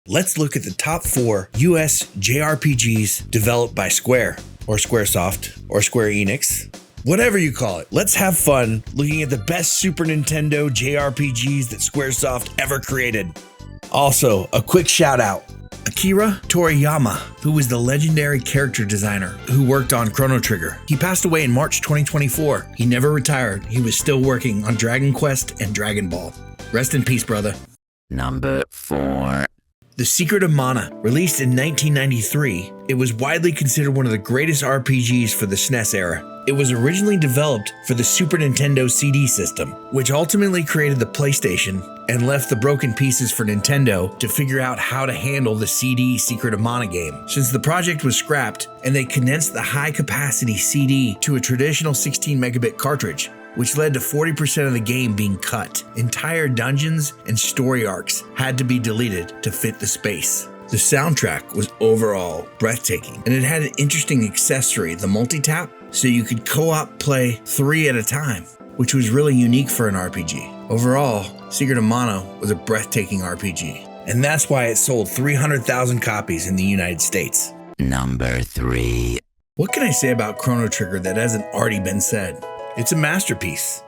let's look at the top 4 US JRPGs developed by Square, or SquareSoft, or Square Enix, whatever you call it. Let's have fun looking at the best Super Nintendo JRPGs that SquareSoft ever created. Also, a quick shout out. Akira Toriyama, who was the legendary character designer who worked on Chrono Trigger. He passed away in March 2024. He never retired. He was still working on Dragon Quest and Dragon Ball. Rest in peace, brother. Number 4. The Secret of Mana, released in 1993, it was widely considered one of the greatest RPGs for the SNES era. It was originally developed for the Super Nintendo CD system, which ultimately created the PlayStation and left the broken pieces for Nintendo to figure out how to handle the CD Secret of Mana game. Since the project was scrapped and they condensed the high-capacity CD to a traditional 16 megabit cartridge, which led to 40% of the game being cut. Entire dungeons and story arcs had to be deleted to fit the space. The soundtrack was overall breathtaking, and it had an interesting accessory, the multi-tap, so you could co-op play 3 at a time, which was really unique for an RPG. Overall, Secret of Mana was a breathtaking RPG, and that's why it sold 300,000 copies in the United States. Number 3. What can I say about Chrono Trigger that hasn't already been said? It's a masterpiece.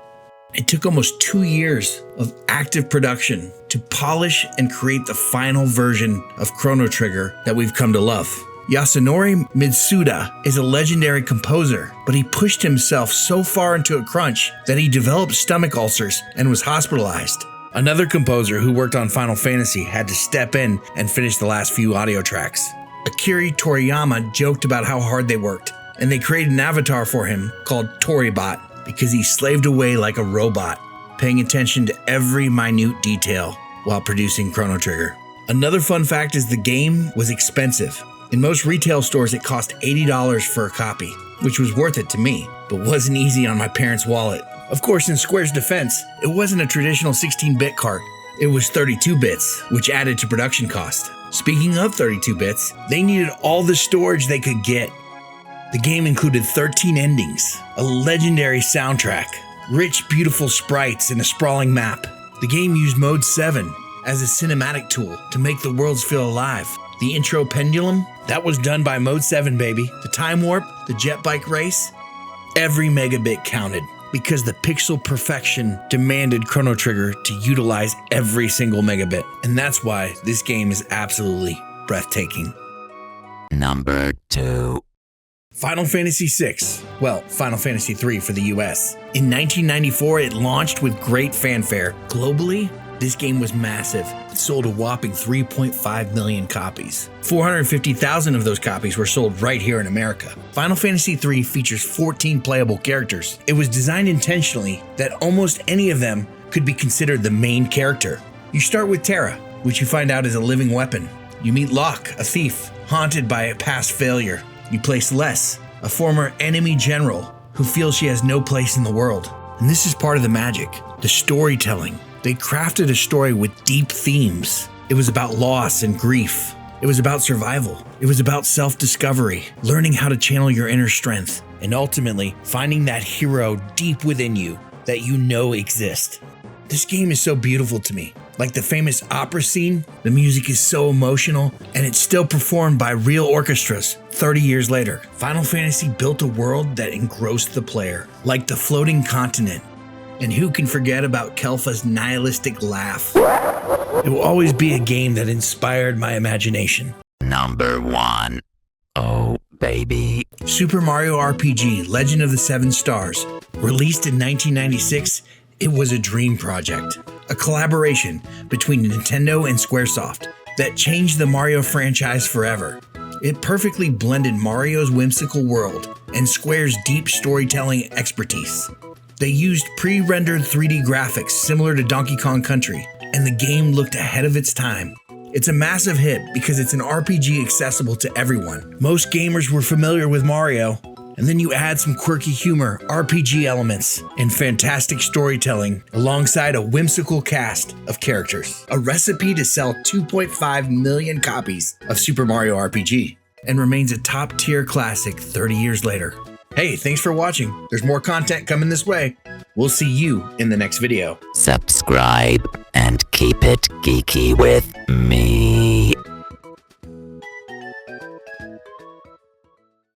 It took almost 2 years of active production to polish and create the final version of Chrono Trigger that we've come to love. Yoshinori Matsuda is a legendary composer, but he pushed himself so far into a crunch that he developed stomach ulcers and was hospitalized. Another composer who worked on Final Fantasy had to step in and finish the last few audio tracks. Akira Toriyama joked about how hard they worked, and they created an avatar for him called Toribot, because he slaved away like a robot, paying attention to every minute detail while producing Chrono Trigger. Another fun fact is the game was expensive. In most retail stores, it cost $80 for a copy, which was worth it to me, but wasn't easy on my parents' wallet. Of course, in Square's defense, it wasn't a traditional 16-bit cart. It was 32 bits, which added to production cost. Speaking of 32 bits, they needed all the storage they could get. The game included 13 endings, a legendary soundtrack, rich, beautiful sprites, and a sprawling map. The game used Mode 7 as a cinematic tool to make the worlds feel alive. The intro pendulum, that was done by Mode 7, baby. The time warp, the jet bike race, every megabit counted because the pixel perfection demanded Chrono Trigger to utilize every single megabit. And that's why this game is absolutely breathtaking. Number 2. Final Fantasy VI, well, Final Fantasy III for the US. In 1994, it launched with great fanfare. Globally, this game was massive. It sold a whopping 3.5 million copies. 450,000 of those copies were sold right here in America. Final Fantasy III features 14 playable characters. It was designed intentionally that almost any of them could be considered the main character. You start with Terra, which you find out is a living weapon. You meet Locke, a thief, haunted by a past failure. You play Celeste, a former enemy general who feels she has no place in the world. And this is part of the magic, the storytelling. They crafted a story with deep themes. It was about loss and grief. It was about survival. It was about self-discovery, learning how to channel your inner strength, and ultimately finding that hero deep within you that you know exists. This game is so beautiful to me. Like the famous opera scene, the music is so emotional, and it's still performed by real orchestras 30 years later. Final Fantasy built a world that engrossed the player, like the floating continent. And who can forget about Kelpha's nihilistic laugh? It will always be a game that inspired my imagination. Number 1. Oh, baby. Super Mario RPG Legend of the Seven Stars. Released in 1996, it was a dream project. A collaboration between Nintendo and Squaresoft that changed the Mario franchise forever. It perfectly blended Mario's whimsical world and Square's deep storytelling expertise. They used pre-rendered 3D graphics similar to Donkey Kong Country, and the game looked ahead of its time. It's a massive hit because it's an RPG accessible to everyone. Most gamers were familiar with Mario, and then you add some quirky humor, RPG elements, and fantastic storytelling alongside a whimsical cast of characters. A recipe to sell 2.5 million copies of Super Mario RPG, and remains a top-tier classic 30 years later. Hey, thanks for watching. There's more content coming this way. We'll see you in the next video. Subscribe and keep it geeky with me.